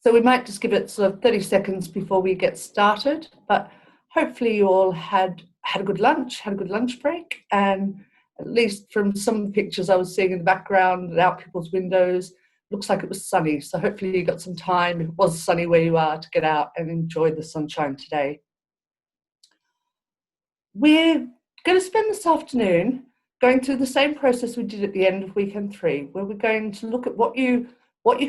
So we might just give it sort of 30 seconds before we get started, but hopefully you all had a good lunch, had a good lunch break, and at least from some of the pictures I was seeing in the background out people's windows, looks like it was sunny. So hopefully you got some time, if it was sunny where you are, to get out and enjoy the sunshine today. We're going to spend this afternoon going through the same process we did at the end of weekend 3, where we're going to look at what you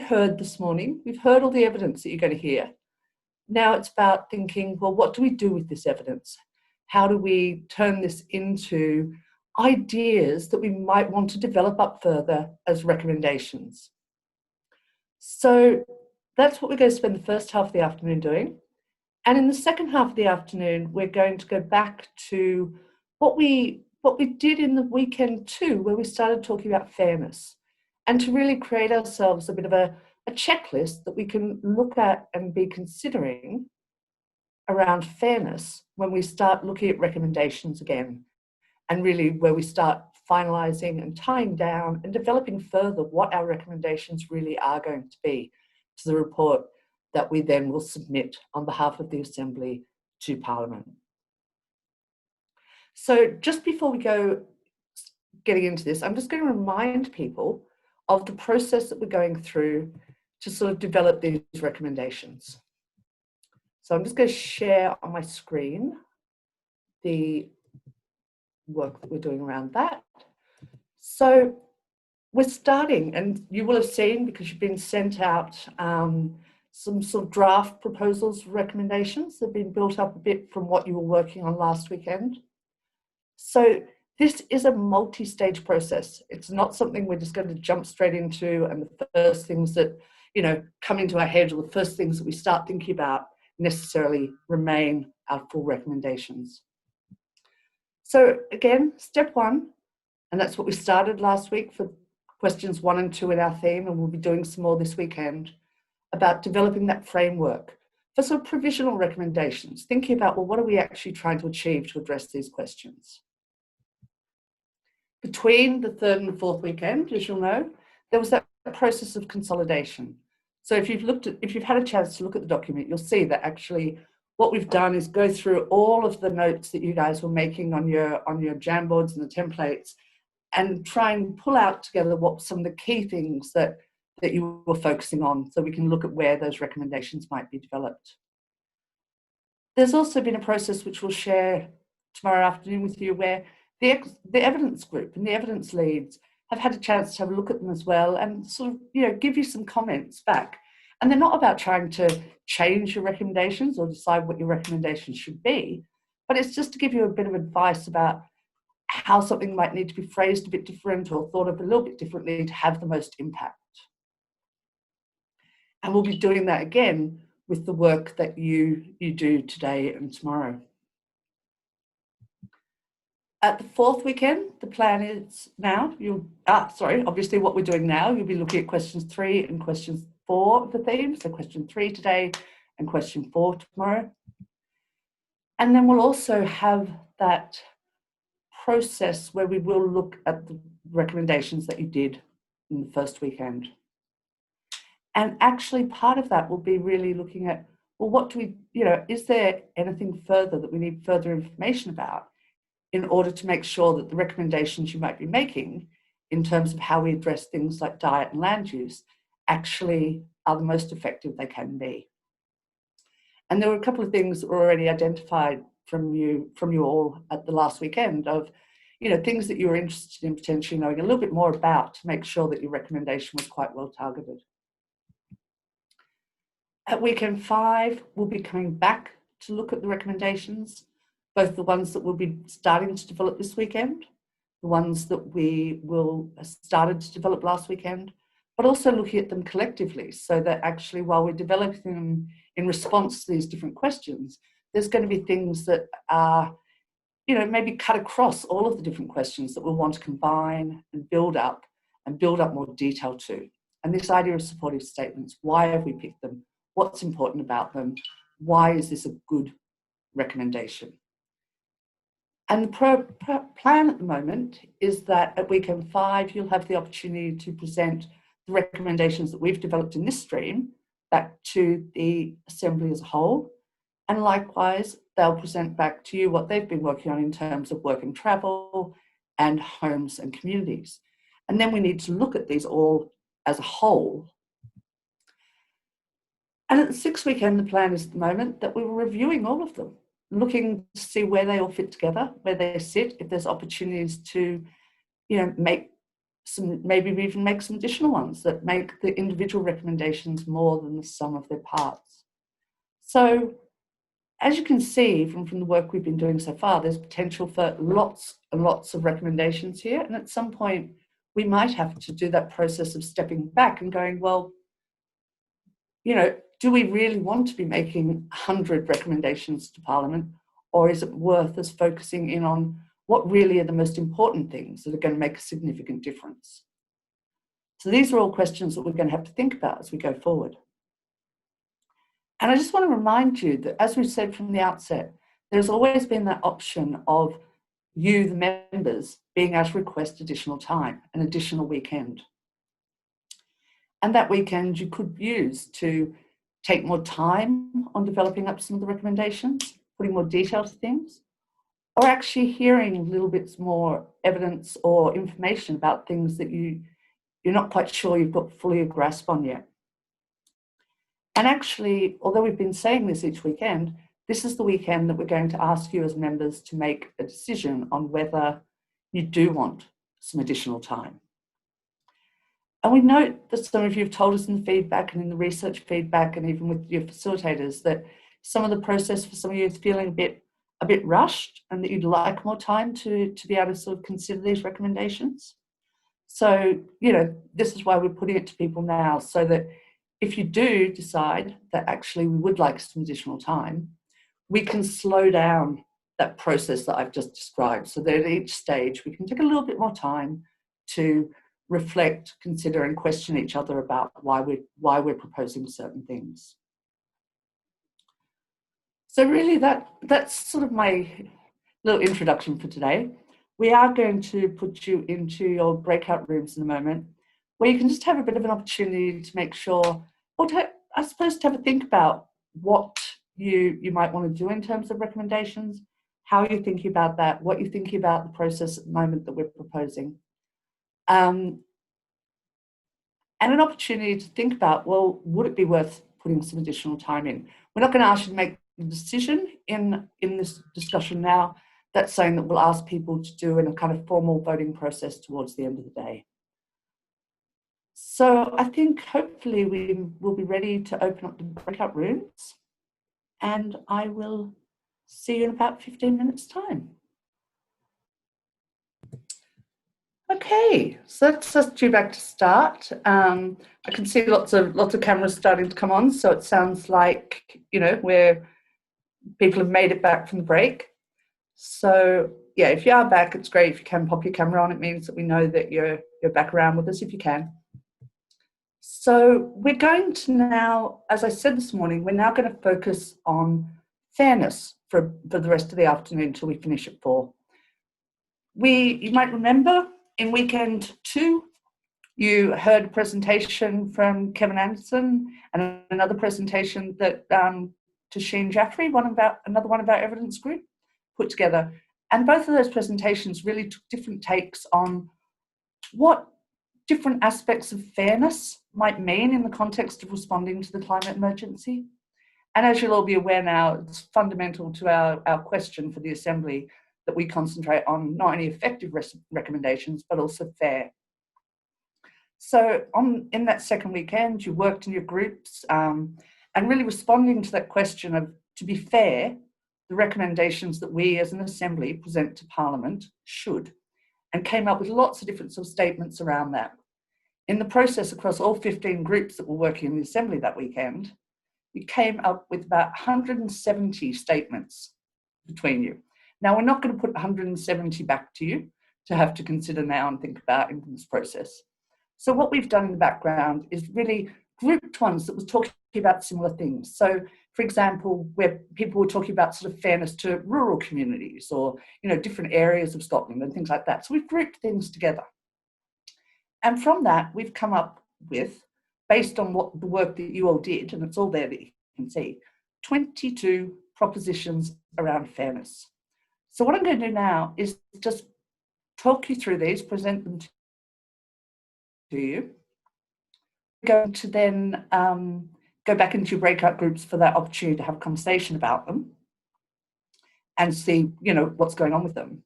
heard this morning. We've heard all the evidence that you're going to hear. Now it's about thinking, well, what do we do with this evidence? How do we turn this into ideas that we might want to develop up further as recommendations? So that's what we're going to spend the first half of the afternoon doing. And in the second half of the afternoon, we're going to go back to what we did in the weekend 2, where we started talking about fairness, and to really create ourselves a bit of a checklist that we can look at and be considering around fairness when we start looking at recommendations again, and really where we start finalising and tying down and developing further what our recommendations really are going to be to the report that we then will submit on behalf of the Assembly to Parliament. So just before we go getting into this, I'm just going to remind people of the process that we're going through to sort of develop these recommendations. So I'm just going to share on my screen the work that we're doing around that. So we're starting, and you will have seen, because you've been sent out some sort of draft proposals, recommendations that have been built up a bit from what you were working on last weekend. So this is a multi-stage process. It's not something we're just going to jump straight into, and the first things that, come into our head, or the first things that we start thinking about, necessarily remain our full recommendations. So again, step 1, and that's what we started last week for questions 1 and 2 in our theme, and we'll be doing some more this weekend, about developing that framework for sort of provisional recommendations, thinking about, well, what are we actually trying to achieve to address these questions? Between the 3rd and the 4th weekend, as you'll know, there was that process of consolidation. So if you've had a chance to look at the document, you'll see that actually what we've done is go through all of the notes that you guys were making on your Jamboards and the templates, and try and pull out together what some of the key things that you were focusing on, so we can look at where those recommendations might be developed. There's also been a process which we'll share tomorrow afternoon with you, where the evidence group and the evidence leads have had a chance to have a look at them as well, and sort of, give you some comments back. And they're not about trying to change your recommendations or decide what your recommendations should be, but it's just to give you a bit of advice about how something might need to be phrased a bit different or thought of a little bit differently to have the most impact. And we'll be doing that again with the work that you do today and tomorrow. At the 4th weekend, the plan is now, obviously what we're doing now, you'll be looking at questions 3 and questions 4 of the theme. So question 3 today and question 4 tomorrow. And then we'll also have that process where we will look at the recommendations that you did in the first weekend. And actually part of that will be really looking at, well, what do we, is there anything further that we need further information about in order to make sure that the recommendations you might be making in terms of how we address things like diet and land use actually are the most effective they can be. And there were a couple of things that were already identified from you all at the last weekend of, things that you were interested in potentially knowing a little bit more about to make sure that your recommendation was quite well targeted. At weekend 5, we'll be coming back to look at the recommendations, both the ones that we'll be starting to develop this weekend, the ones that we will have started to develop last weekend, but also looking at them collectively, so that actually while we're developing them in response to these different questions, there's going to be things that are, maybe cut across all of the different questions that we'll want to combine and build up more detail to. And this idea of supportive statements, why have we picked them? What's important about them? Why is this a good recommendation? And the plan at the moment is that at weekend 5, you'll have the opportunity to present the recommendations that we've developed in this stream back to the Assembly as a whole. And likewise, they'll present back to you what they've been working on in terms of work and travel and homes and communities. And then we need to look at these all as a whole. And at the 6th weekend, the plan is at the moment that we were reviewing all of them, looking to see where they all fit together, where they sit, if there's opportunities to, make some, maybe even make some additional ones that make the individual recommendations more than the sum of their parts. So, as you can see from the work we've been doing so far, there's potential for lots and lots of recommendations here. And at some point, we might have to do that process of stepping back and going, well, do we really want to be making 100 recommendations to Parliament, or is it worth us focusing in on what really are the most important things that are going to make a significant difference? So these are all questions that we're going to have to think about as we go forward. And I just want to remind you that, as we've said from the outset, there's always been that option of you, the members, being able to request additional time, an additional weekend. And that weekend you could use to take more time on developing up some of the recommendations, putting more detail to things, or actually hearing little bits more evidence or information about things that you're not quite sure you've got fully a grasp on yet. And actually, although we've been saying this each weekend, this is the weekend that we're going to ask you as members to make a decision on whether you do want some additional time. And we note that some of you have told us in the feedback and in the research feedback and even with your facilitators that some of the process for some of you is feeling a bit rushed and that you'd like more time to be able to sort of consider these recommendations. So, this is why we're putting it to people now, so that if you do decide that actually we would like some additional time, we can slow down that process that I've just described, so that at each stage we can take a little bit more time to reflect, consider, and question each other about why we're proposing certain things. So really that's sort of my little introduction for today. We are going to put you into your breakout rooms in a moment, where you can just have a bit of an opportunity to make sure, or I suppose to have a think about what you might want to do in terms of recommendations, how you're thinking about that, what you're thinking about the process at the moment that we're proposing. And an opportunity to think about, well, would it be worth putting some additional time in? We're not going to ask you to make the decision in this discussion now. That's something that we'll ask people to do in a kind of formal voting process towards the end of the day. So I think hopefully we will be ready to open up the breakout rooms, and I will see you in about 15 minutes' time. Okay, so that's us due back to start. I can see lots of cameras starting to come on, so it sounds like where people have made it back from the break. So yeah, if you are back, it's great. If you can pop your camera on, it means that we know that you're back around with us if you can. So we're going to now, as I said this morning, we're now going to focus on fairness for the rest of the afternoon until we finish at 4. You might remember in weekend 2, you heard a presentation from Kevin Anderson and another presentation that Tasheen Jaffrey, another one of our evidence group, put together. And both of those presentations really took different takes on what different aspects of fairness might mean in the context of responding to the climate emergency. And as you'll all be aware now, it's fundamental to our question for the Assembly that we concentrate on not only effective recommendations, but also fair. So in that second weekend, you worked in your groups and really responding to that question of, to be fair, the recommendations that we as an Assembly present to Parliament should, and came up with lots of different sort of statements around that. In the process across all 15 groups that were working in the Assembly that weekend, we came up with about 170 statements between you. Now, we're not going to put 170 back to you to have to consider now and think about in this process. So what we've done in the background is really grouped ones that was talking about similar things. So, for example, where people were talking about sort of fairness to rural communities or, different areas of Scotland and things like that. So we've grouped things together. And from that, we've come up with based on what the work that you all did, and it's all there that you can see, 22 propositions around fairness. So what I'm going to do now is just talk you through these, present them to you. We're going to then go back into your breakout groups for that opportunity to have a conversation about them and see, what's going on with them.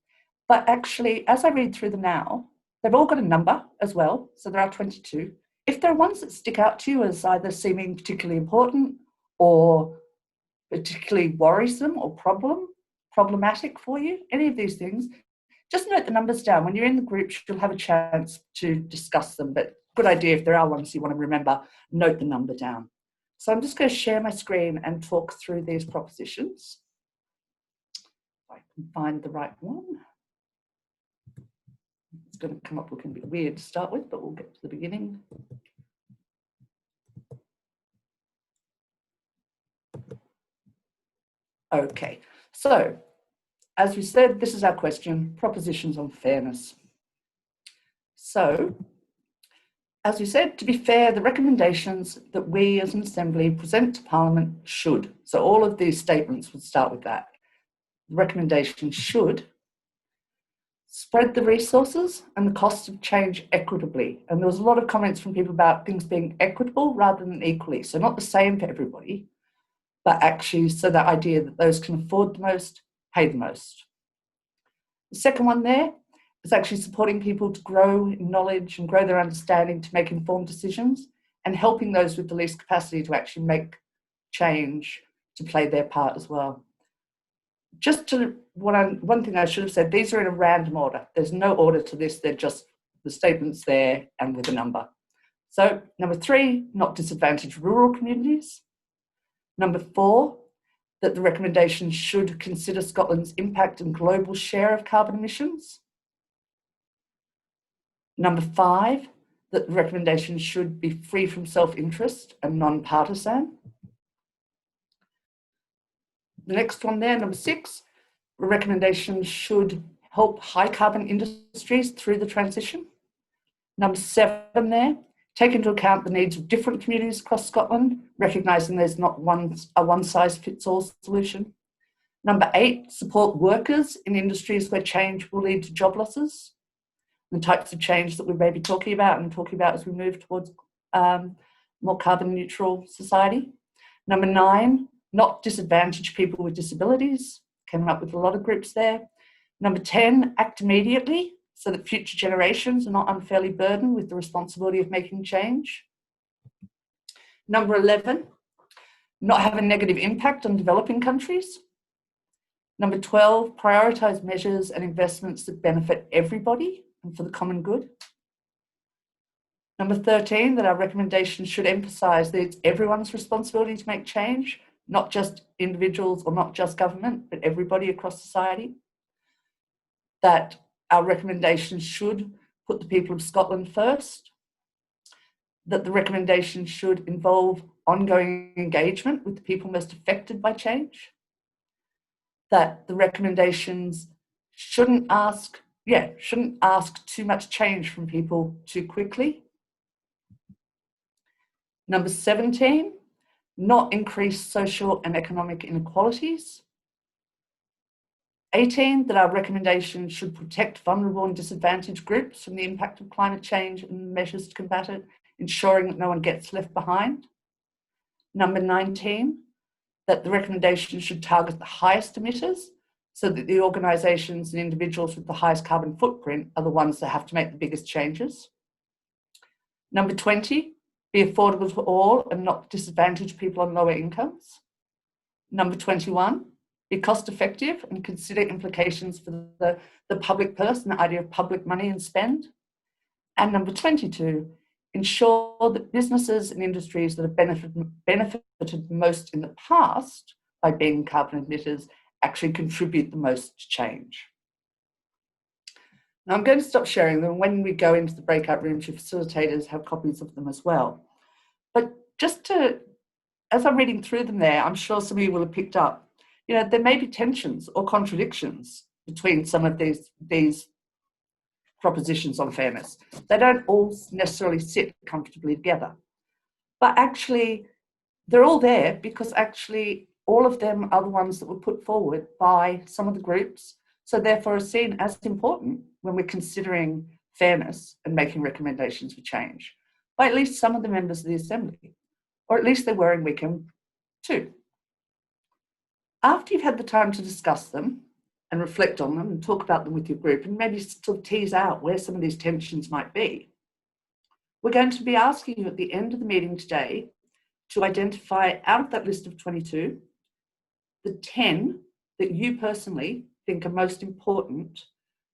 But actually, as I read through them now, they've all got a number as well. So there are 22. If there are ones that stick out to you as either seeming particularly important or particularly worrisome or problematic for you, any of these things, just note the numbers down. When you're in the groups, you'll have a chance to discuss them. But good idea, if there are ones you want to remember, note the number down. So I'm just going to share my screen and talk through these propositions. If I can find the right one. It's going to come up looking a bit weird to start with, but we'll get to the beginning. Okay, so as we said, this is our question, propositions on fairness. So, as we said, to be fair, the recommendations that we as an Assembly present to Parliament should. So all of these statements would start with that. The recommendation should spread the resources and the cost of change equitably. And there was a lot of comments from people about things being equitable rather than equally. So not the same for everybody, but actually so that idea that those can afford the most, pay the most. The second one there is actually supporting people to grow in knowledge and grow their understanding to make informed decisions and helping those with the least capacity to actually make change to play their part as well. One thing I should have said, these are in a random order. There's no order to this, they're just the statements there and with a number. So number 3, not disadvantaged rural communities. Number 4, that the recommendation should consider Scotland's impact and global share of carbon emissions. Number 5, that the recommendation should be free from self-interest and non-partisan. The next one there, number 6, the recommendation should help high carbon industries through the transition. Number 7 there, take into account the needs of different communities across Scotland, recognising there's not a one-size-fits-all solution. Number 8, support workers in industries where change will lead to job losses, the types of change that we may be talking about as we move towards more carbon neutral society. Number 9, not disadvantage people with disabilities. Came up with a lot of groups there. Number 10, act immediately so that future generations are not unfairly burdened with the responsibility of making change. Number 11, not have a negative impact on developing countries. Number 12, prioritise measures and investments that benefit everybody and for the common good. Number 13, that our recommendations should emphasise that it's everyone's responsibility to make change, not just individuals or not just government, but everybody across society. That our recommendations should put the people of Scotland first. That the recommendations should involve ongoing engagement with the people most affected by change. That the recommendations shouldn't ask too much change from people too quickly. Number 17, not increase social and economic inequalities. 18, that our recommendations should protect vulnerable and disadvantaged groups from the impact of climate change and measures to combat it, ensuring that no one gets left behind. Number 19, that the recommendations should target the highest emitters so that the organisations and individuals with the highest carbon footprint are the ones that have to make the biggest changes. Number 20, be affordable to all and not disadvantage people on lower incomes. Number 21, be cost effective and consider implications for the public purse and the idea of public money and spend. And number 22, ensure that businesses and industries that have benefited most in the past by being carbon emitters actually contribute the most to change. Now I'm going to stop sharing them. When we go into the breakout rooms, your facilitators have copies of them as well. But as I'm reading through them there, I'm sure some of you will have picked up, there may be tensions or contradictions between some of these propositions on fairness. They don't all necessarily sit comfortably together. But actually, they're all there because actually all of them are the ones that were put forward by some of the groups. So therefore are seen as important when we're considering fairness and making recommendations for change by at least some of the members of the Assembly, or at least they were in Wickham too. After you've had the time to discuss them and reflect on them and talk about them with your group and maybe sort of tease out where some of these tensions might be, we're going to be asking you at the end of the meeting today to identify out of that list of 22, the 10 that you personally think are most important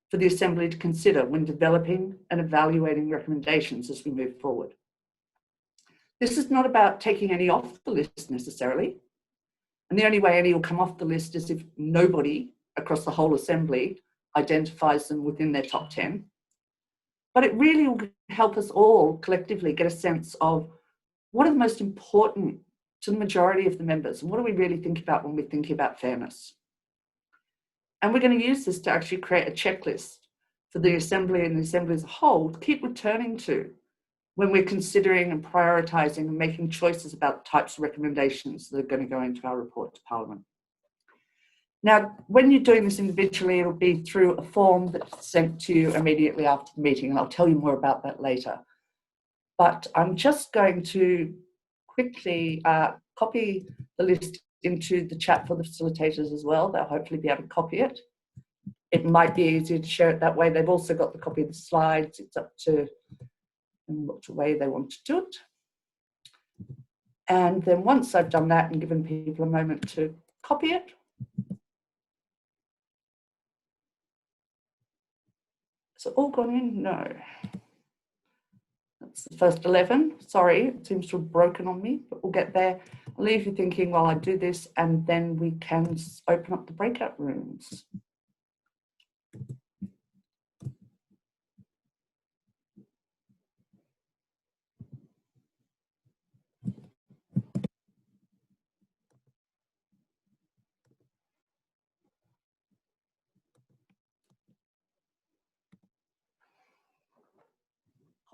for the Assembly to consider when developing and evaluating recommendations as we move forward. This is not about taking any off the list necessarily, and the only way any will come off the list is if nobody across the whole Assembly identifies them within their top 10. But it really will help us all collectively get a sense of what are the most important to the majority of the members, and what do we really think about when we're thinking about fairness? And we're going to use this to actually create a checklist for the Assembly and the Assembly as a whole to keep returning to when we're considering and prioritising and making choices about the types of recommendations that are going to go into our report to Parliament. Now, when you're doing this individually, it'll be through a form that's sent to you immediately after the meeting, and I'll tell you more about that later. But I'm just going to quickly copy the list into the chat for the facilitators as well. They'll hopefully be able to copy it. It might be easier to share it that way. They've also got the copy of the slides. It's up to which way they want to do it. And then once I've done that and given people a moment to copy it, has it all gone in? No. That's the first 11. Sorry, it seems to have broken on me, but we'll get there. I'll leave you thinking while I do this, and then we can open up the breakout rooms.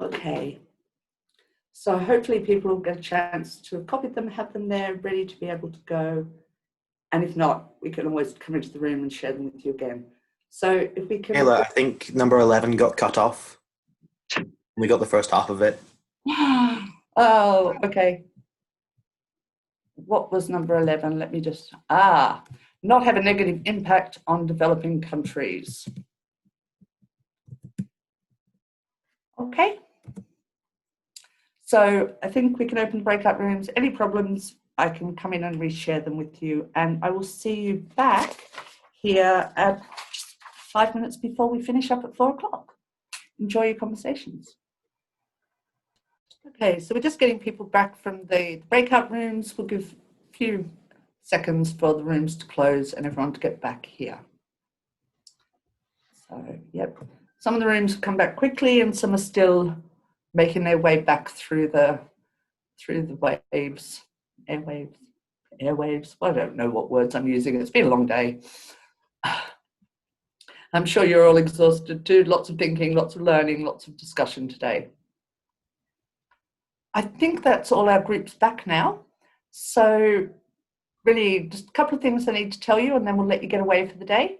Okay, so hopefully people will get a chance to copy them, have them there, ready to be able to go. And if not, we can always come into the room and share them with you again. So if we can... Ayla, I think number 11 got cut off. We got the first half of it. Oh, okay. What was number 11? Let me just... not have a negative impact on developing countries. Okay. So I think we can open breakout rooms. Any problems, I can come in and reshare them with you. And I will see you back here at 5 minutes before we finish up at 4 o'clock. Enjoy your conversations. Okay, so we're just getting people back from the breakout rooms. We'll give a few seconds for the rooms to close and everyone to get back here. So, yep. Some of the rooms have come back quickly and some are still making their way back through the waves, airwaves. I don't know what words I'm using. It's been a long day. I'm sure you're all exhausted too. Lots of thinking, lots of learning, lots of discussion today. I think that's all our groups back now. So really just a couple of things I need to tell you and then we'll let you get away for the day.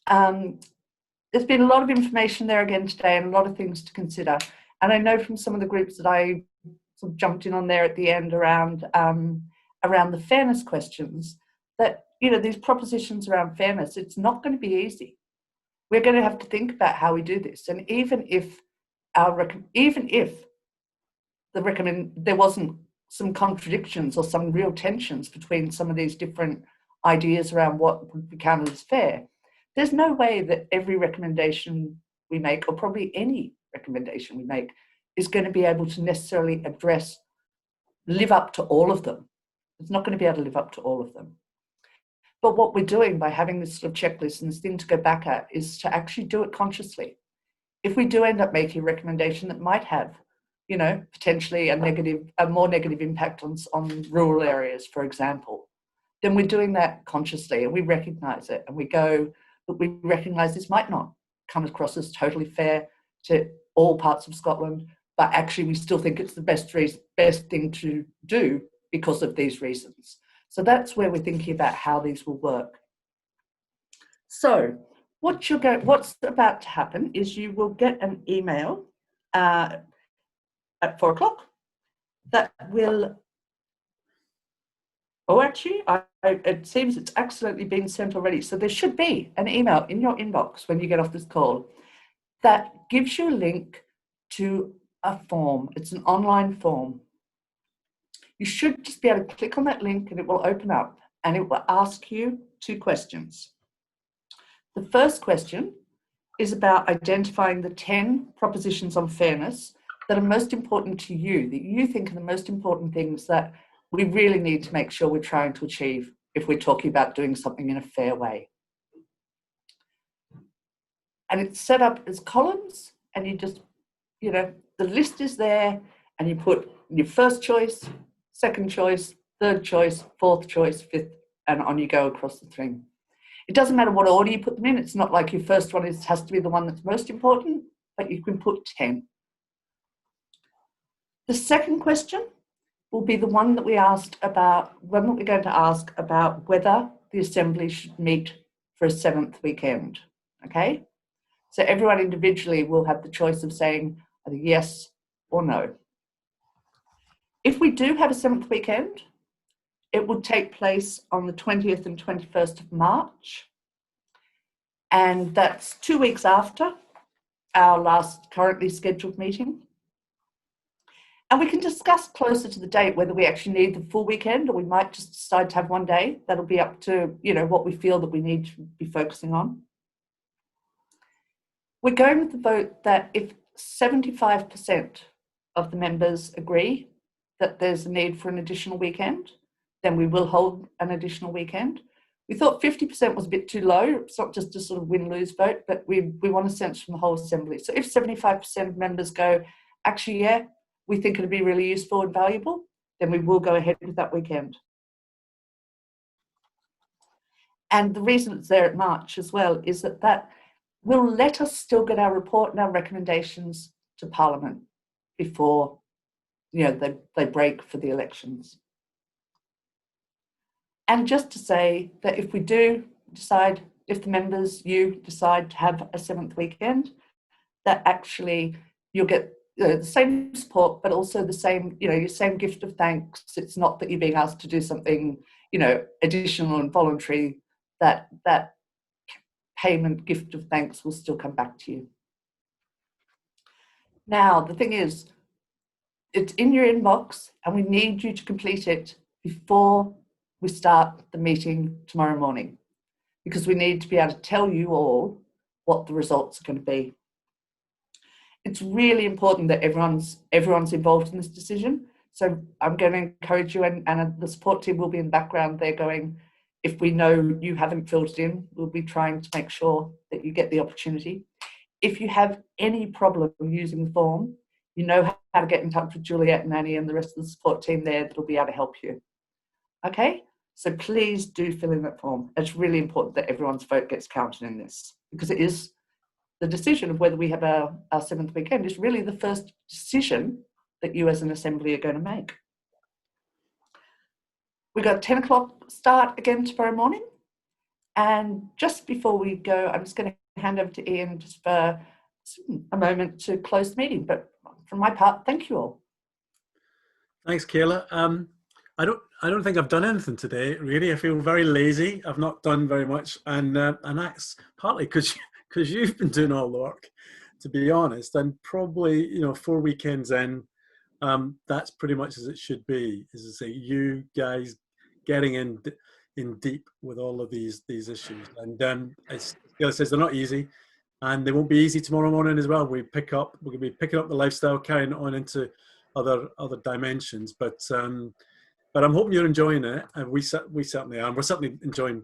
There's been a lot of information there again today and a lot of things to consider. And I know from some of the groups that I sort of jumped in on there at the end around the fairness questions that, you know, these propositions around fairness, it's not going to be easy. We're going to have to think about how we do this. And even if there wasn't some contradictions or some real tensions between some of these different ideas around what would be counted as fair, there's no way that every recommendation we make, or probably any recommendation we make, is going to be able to necessarily live up to all of them. It's not going to be able to live up to all of them. But what we're doing by having this sort of checklist and this thing to go back at is to actually do it consciously. If we do end up making a recommendation that might have, you know, potentially a more negative impact on rural areas, for example, then we're doing that consciously and we recognise it and we go, but we recognise this might not come across as totally fair to all parts of Scotland. but actually we still think it's the best thing to do because of these reasons. So that's where we're thinking about how these will work. So what's about to happen is you will get an email at 4 o'clock that will, oh, actually, it seems it's accidentally been sent already. So there should be an email in your inbox when you get off this call that gives you a link to a form. It's an online form. You should just be able to click on that link and it will open up and it will ask you 2 questions. The first question is about identifying the 10 propositions on fairness that are most important to you, that you think are the most important things that we really need to make sure we're trying to achieve if we're talking about doing something in a fair way. And it's set up as columns, and you just, the list is there, and you put your first choice, second choice, third choice, fourth choice, fifth, and on you go across the thing. It doesn't matter what order you put them in. It's not like your first one has to be the one that's most important, but you can put 10. The second question will be the one that we asked about, when we're going to ask about whether the Assembly should meet for a 7th weekend, okay? So everyone individually will have the choice of saying either yes or no. If we do have a 7th weekend, it would take place on the 20th and 21st of March, and that's 2 weeks after our last currently scheduled meeting. And we can discuss closer to the date whether we actually need the full weekend or we might just decide to have one day. That'll be up to, what we feel that we need to be focusing on. We're going with the vote that if 75% of the members agree that there's a need for an additional weekend, then we will hold an additional weekend. We thought 50% was a bit too low. It's not just a sort of win-lose vote, but we want a sense from the whole Assembly. So if 75% of members go, actually, yeah, we think it'd be really useful and valuable, then we will go ahead with that weekend. And the reason it's there at March as well is that will let us still get our report and our recommendations to Parliament before, they break for the elections. And just to say that if we do decide, if the members, you decide to have a 7th weekend, that actually you'll get the same support, but also the same, your same gift of thanks. It's not that you're being asked to do something, additional and voluntary. That payment gift of thanks will still come back to you. Now, the thing is, it's in your inbox, and we need you to complete it before we start the meeting tomorrow morning, because we need to be able to tell you all what the results are going to be. It's really important that everyone's involved in this decision. So I'm going to encourage you, and the support team will be in the background there going, if we know you haven't filled it in, we'll be trying to make sure that you get the opportunity. If you have any problem using the form, you know how to get in touch with Juliet and Annie and the rest of the support team there that'll be able to help you. Okay, so please do fill in that form. It's really important that everyone's vote gets counted in this, because it is the decision of whether we have our 7th weekend is really the first decision that you as an Assembly are going to make. We've got 10 o'clock start again tomorrow morning. And just before we go, I'm just going to hand over to Ian just for a moment to close the meeting. But from my part, thank you all. Thanks, Kayla. I don't think I've done anything today, really. I feel very lazy. I've not done very much, and that's partly because you've been doing all the work, to be honest. And probably 4 weekends in, that's pretty much as it should be. As I say, you guys getting in deep with all of these issues, and as Kayla says, they're not easy, and they won't be easy tomorrow morning as well. We're going to be picking up the lifestyle, carrying it on into other dimensions, but I'm hoping you're enjoying it, and we certainly are. We're certainly enjoying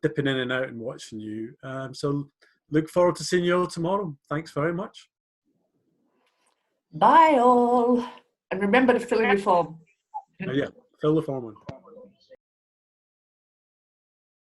dipping in and out and watching you. So look forward to seeing you all tomorrow. Thanks very much. Bye all, and remember to fill in your form. Yeah, fill the form in.